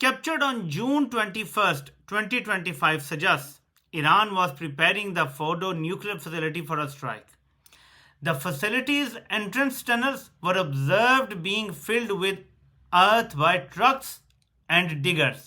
captured on June 21st, 2025 suggests Iran was preparing the Fordo nuclear facility for a strike. The facility's entrance tunnels were observed being filled with earth by trucks and diggers.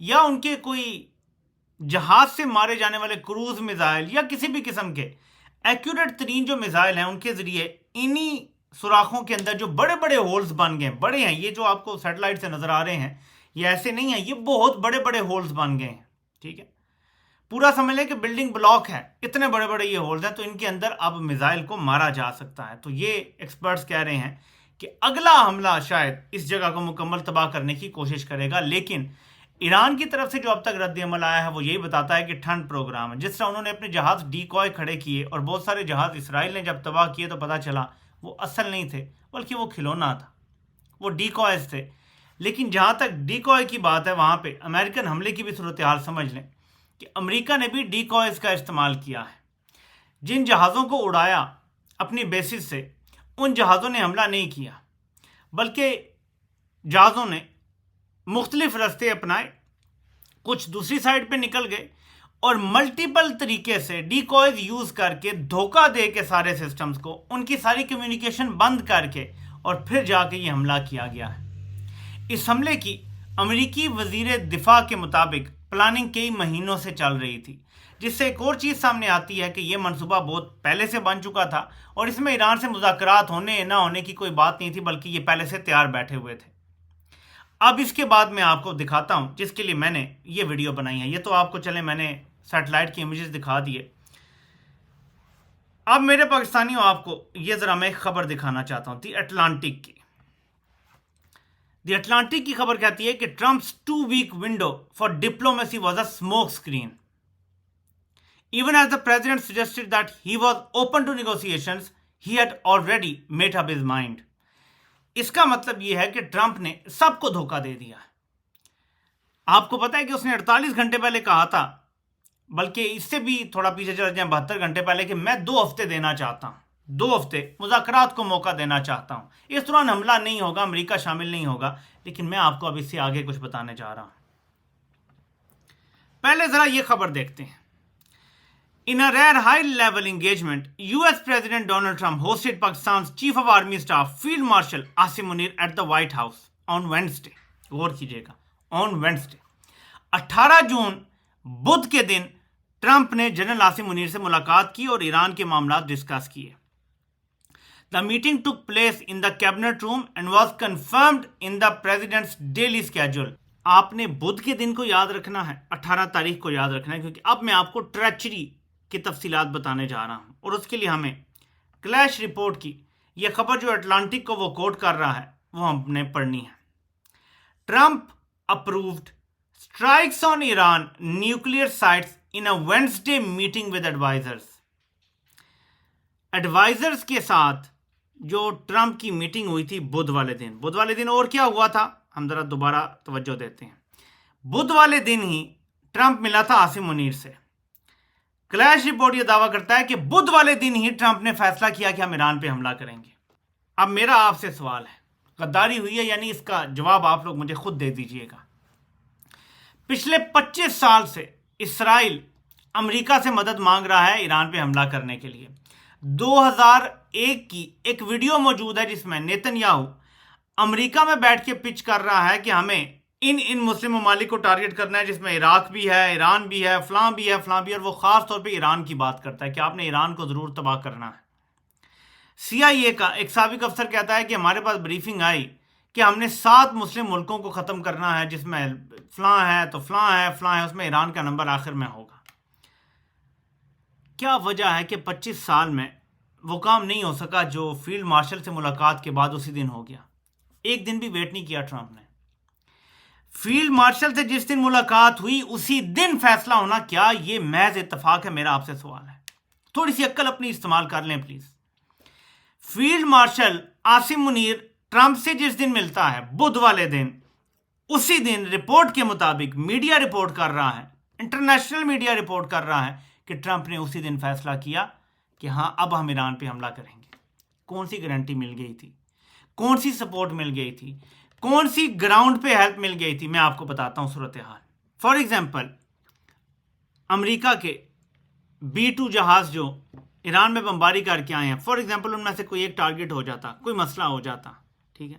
یا ان کے کوئی جہاز سے مارے جانے والے cruise missile یا کسی بھی قسم کے ایکوریٹ ترین جو میزائل ہیں ان کے ذریعے انہی سوراخوں کے اندر جو بڑے بڑے ہولز بن گئے، بڑے ہیں یہ جو آپ کو سیٹلائٹ سے نظر آ رہے ہیں، یہ ایسے نہیں ہیں، یہ بہت بڑے بڑے ہولز بن گئے ہیں، ٹھیک ہے، پورا سمجھ لیں کہ بلڈنگ بلاک ہے، اتنے بڑے بڑے یہ ہولز ہیں، تو ان کے اندر اب میزائل کو مارا جا سکتا ہے۔ تو یہ ایکسپرٹس کہہ رہے ہیں کہ اگلا حملہ شاید اس جگہ کو مکمل تباہ کرنے کی کوشش کرے گا، لیکن ایران کی طرف سے جو اب تک رد عمل آیا ہے وہ یہی بتاتا ہے کہ ٹھنڈ پروگرام ہے۔ جس طرح انہوں نے اپنے جہاز ڈیکوائے کھڑے کیے اور بہت سارے جہاز اسرائیل نے جب تباہ کیے تو پتہ چلا وہ اصل نہیں تھے بلکہ وہ کھلونا تھا، وہ ڈیکوائز تھے۔ لیکن جہاں تک ڈیکوائے کی بات ہے وہاں پہ امریکن حملے کی بھی صورتحال سمجھ لیں کہ امریکہ نے بھی ڈیکوائز کا استعمال کیا ہے۔ جن جہازوں کو اڑایا اپنی بیسز سے ان جہازوں نے حملہ نہیں کیا، بلکہ جہازوں نے مختلف راستے اپنائے، کچھ دوسری سائڈ پہ نکل گئے اور ملٹیپل طریقے سے ڈیکوائز یوز کر کے دھوکہ دے کے سارے سسٹمز کو ان کی ساری کمیونیکیشن بند کر کے اور پھر جا کے یہ حملہ کیا گیا ہے۔ اس حملے کی امریکی وزیر دفاع کے مطابق پلاننگ کئی مہینوں سے چل رہی تھی، جس سے ایک اور چیز سامنے آتی ہے کہ یہ منصوبہ بہت پہلے سے بن چکا تھا اور اس میں ایران سے مذاکرات ہونے نہ ہونے کی کوئی بات نہیں تھی، بلکہ یہ پہلے سے تیار بیٹھے ہوئے تھے۔ اب اس کے بعد میں آپ کو دکھاتا ہوں جس کے لیے میں نے یہ ویڈیو بنائی ہے۔ یہ تو آپ کو چلیں میں نے سیٹلائٹ کی امیجز دکھا دیے۔ اب میرے پاکستانیوں آپ کو یہ ذرا میں ایک خبر دکھانا چاہتا ہوں دی اٹلانٹک کی۔ دی اٹلانٹک کی خبر کہتی ہے کہ Trump's 2 week window for diplomacy was a smoke screen. Even as the president suggested that he was open to negotiations, he had already made up his mind. اس کا مطلب یہ ہے کہ ٹرمپ نے سب کو دھوکہ دے دیا۔ آپ کو پتا ہے کہ اس نے 48 گھنٹے پہلے کہا تھا، بلکہ اس سے بھی تھوڑا پیچھے چل جائیں 72 گھنٹے پہلے، کہ میں 2 ہفتے دینا چاہتا ہوں، 2 ہفتے مذاکرات کو موقع دینا چاہتا ہوں، اس دوران حملہ نہیں ہوگا، امریکہ شامل نہیں ہوگا۔ لیکن میں آپ کو اب اس سے آگے کچھ بتانے جا رہا ہوں۔ پہلے ذرا یہ خبر دیکھتے ہیں۔ In a rare high-level engagement, US President Donald Trump hosted Pakistan's Chief of Army Staff Field Marshal Asim Munir at the White House on Wednesday. غور کیجئے گا، on Wednesday 18 جون بدھ کے دن ٹرمپ نے جنرل عاصم منیر سے ملاقات کی اور ایران کے معاملات ڈسکس کیے۔ The meeting took place in the cabinet room and was confirmed in the president's daily schedule. آپ نے بدھ کے دن کو یاد رکھنا ہے، 18 تاریخ کو یاد رکھنا ہے، کیونکہ اب میں آپ کو ٹریچری کی تفصیلات بتانے جا رہا ہوں، اور اس کے لیے ہمیں کلیش رپورٹ کی یہ خبر جو اٹلانٹک کو وہ کوٹ کر رہا ہے وہ ہم نے پڑھنی ہے۔ Trump approved strikes on Iran nuclear sites in a Wednesday meeting with advisors. Advisers کے ساتھ جو ٹرمپ کی میٹنگ ہوئی تھی بدھ والے دن اور کیا ہوا تھا ہم ذرا دوبارہ توجہ دیتے ہیں۔ بدھ والے دن ہی ٹرمپ ملا تھا عاصم منیر سے۔ کلیش رپورٹ یہ دعویٰ کرتا ہے کہ بدھ والے دن ہی ٹرمپ نے فیصلہ کیا کہ ہم ایران پہ حملہ کریں گے۔ اب میرا آپ سے سوال ہے، غداری ہوئی ہے یعنی اس کا جواب آپ لوگ مجھے خود دے دیجئے گا۔ پچھلے 25 سال سے اسرائیل امریکہ سے مدد مانگ رہا ہے ایران پہ حملہ کرنے کے لیے۔ 2001 کی ایک ویڈیو موجود ہے جس میں نیتن یاہو امریکہ میں بیٹھ کے پچ کر رہا ہے کہ ہمیں ان مسلم ممالک کو ٹارگٹ کرنا ہے، جس میں عراق بھی ہے، ایران بھی ہے، فلاں بھی ہے، اور وہ خاص طور پہ ایران کی بات کرتا ہے کہ آپ نے ایران کو ضرور تباہ کرنا ہے۔ CIA کا ایک سابق افسر کہتا ہے کہ ہمارے پاس بریفنگ آئی کہ ہم نے 7 مسلم ملکوں کو ختم کرنا ہے، جس میں فلاں ہے تو فلاں ہے، اس میں ایران کا نمبر آخر میں ہوگا۔ کیا وجہ ہے کہ 25 سال میں وہ کام نہیں ہو سکا جو فیلڈ مارشل سے ملاقات کے بعد اسی دن ہو گیا؟ ایک دن بھی ویٹ نہیں کیا ٹرمپ نے۔ فیلڈ مارشل سے جس دن ملاقات ہوئی اسی دن فیصلہ ہونا، کیا یہ محض اتفاق ہے؟ میرا آپ سے سوال ہے، تھوڑی سی عقل اپنی استعمال کر لیں please. Field marshal Asim Munir Trump سے جس دن ملتا ہے بدھ والے دن، اسی دن رپورٹ کے مطابق میڈیا رپورٹ کر رہا ہے، انٹرنیشنل میڈیا رپورٹ کر رہا ہے کہ ٹرمپ نے اسی دن فیصلہ کیا کہ ہاں اب ہم ایران پہ حملہ کریں گے۔ کون سی گارنٹی مل گئی تھی؟ کون سی سپورٹ مل گئی تھی؟ کون سی گراؤنڈ پہ ہیلپ مل گئی تھی؟ میں آپ کو بتاتا ہوں صورتحال۔ فار ایگزامپل، امریکہ کے B-2 جہاز جو ایران میں بمباری کر کے آئے ہیں، فار ایگزامپل ان میں سے کوئی ایک ٹارگٹ ہو جاتا، کوئی مسئلہ ہو جاتا، ٹھیک ہے،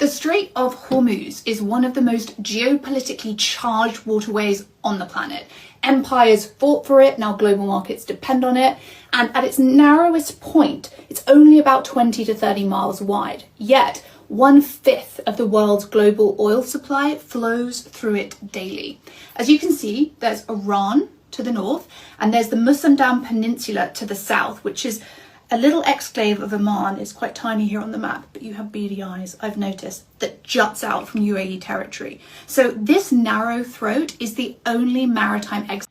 The Strait of Hormuz is one of the most geopolitically charged waterways on the planet. Empires fought for it, now global markets depend on it, and at its narrowest point, it's only about 20 to 30 miles wide. Yet, 1/5 of the world's global oil supply flows through it daily. As you can see, there's Iran to the north, and there's the Musandam Peninsula to the south, which is a little exclave of Oman. Is quite tiny here on the map, but you have beady eyes, I've noticed, that juts out from UAE territory. So this narrow throat is the only maritime exit.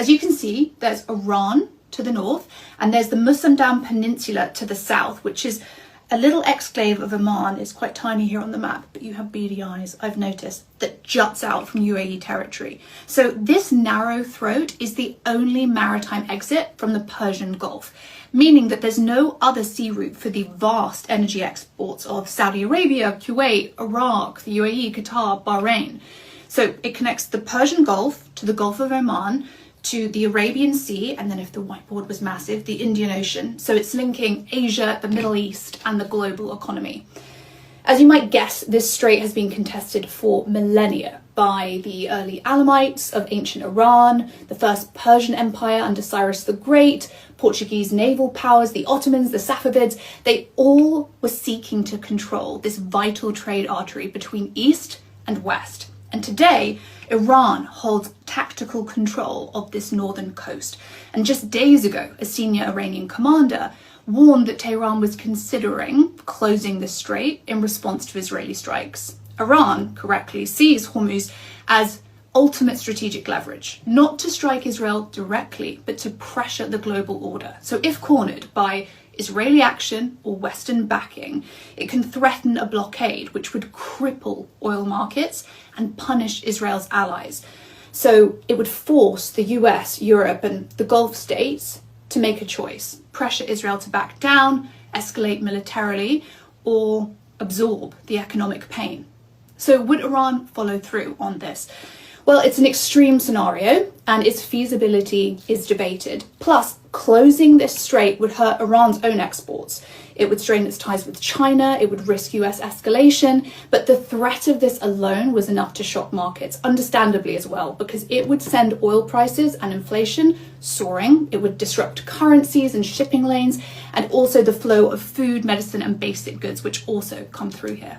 As you can see, there's Iran to the north, and there's the Musandam Peninsula to the south, which is a little exclave of Oman. Is quite tiny here on the map, but you have beady eyes, I've noticed, that juts out from UAE territory. So this narrow throat is the only maritime exit from the Persian Gulf, meaning that there's no other sea route for the vast energy exports of Saudi Arabia, Kuwait, Iraq, the UAE, Qatar, Bahrain. So it connects the Persian Gulf to the Gulf of Oman, to the Arabian Sea, and then if the whiteboard was massive, the Indian Ocean. So it's linking Asia, the Middle East, and the global economy. As you might guess, this strait has been contested for millennia by the early Alamites of ancient Iran, the first Persian Empire under Cyrus the Great, Portuguese naval powers, the Ottomans, the Safavids. They all were seeking to control this vital trade artery between East and West. And today, Iran holds tactical control of this northern coast. And just days ago, a senior Iranian commander warned that Tehran was considering closing the strait in response to Israeli strikes. Iran correctly sees Hormuz as ultimate strategic leverage, not to strike Israel directly, but to pressure the global order. So if cornered by Israeli action or Western backing, it can threaten a blockade which would cripple oil markets and punish Israel's allies. So it would force the US, Europe, and the Gulf states to make a choice: pressure Israel to back down, escalate militarily, or absorb the economic pain. So would Iran follow through on this? Well, it's an extreme scenario and its feasibility is debated. Plus, closing this strait would hurt Iran's own exports. It would strain its ties with China, it would risk US escalation, but the threat of this alone was enough to shock markets, understandably as well, because it would send oil prices and inflation soaring, it would disrupt currencies and shipping lanes, and also the flow of food, medicine, and basic goods, which also come through here.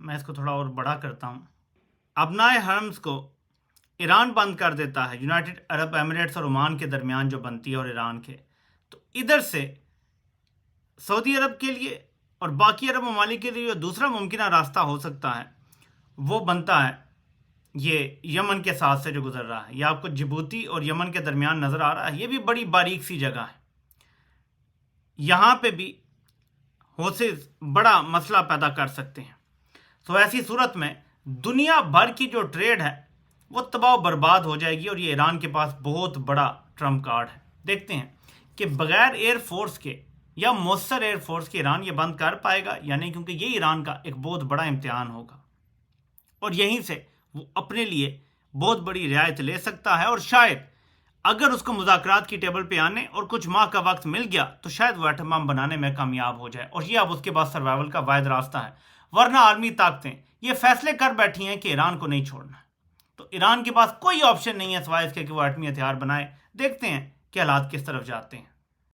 میں اس کو تھوڑا اور بڑا کرتا ہوں. ابنائے حرمز کو ایران بند کر دیتا ہے، یونائٹڈ عرب ایمریٹس اور عمان کے درمیان جو بنتی ہے اور ایران کے، تو ادھر سے سعودی عرب کے لیے اور باقی عرب ممالک کے لیے جو دوسرا ممکنہ راستہ ہو سکتا ہے وہ بنتا ہے یہ یمن کے ساتھ سے جو گزر رہا ہے. یہ آپ کو جبوتی اور یمن کے درمیان نظر آ رہا ہے. یہ بھی بڑی باریک سی جگہ ہے. یہاں پہ بھی حوثیز بڑا مسئلہ پیدا کر سکتے ہیں. تو ایسی صورت میں دنیا بھر کی جو ٹریڈ ہے وہ تباہ و برباد ہو جائے گی، اور یہ ایران کے پاس بہت بڑا ٹرمپ کارڈ ہے. دیکھتے ہیں کہ بغیر ایئر فورس کے یا مؤثر ایئر فورس کے ایران یہ بند کر پائے گا یا نہیں، کیونکہ یہ ایران کا ایک بہت بڑا امتحان ہوگا، اور یہیں سے وہ اپنے لیے بہت بڑی رعایت لے سکتا ہے. اور شاید اگر اس کو مذاکرات کی ٹیبل پہ آنے اور کچھ ماہ کا وقت مل گیا تو شاید وہ ایٹم بم بنانے میں کامیاب ہو جائے، اور یہ اب اس کے بعد سروائیول کا واحد راستہ ہے. ورنہ عالمی طاقتیں یہ فیصلے کر بیٹھی ہیں کہ ایران کو نہیں چھوڑنا، تو ایران کے پاس کوئی آپشن نہیں ہے سوائے اس کے کہ وہ ایٹمی ہتھیار بنائے. دیکھتے ہیں کہ حالات کس طرف جاتے ہیں.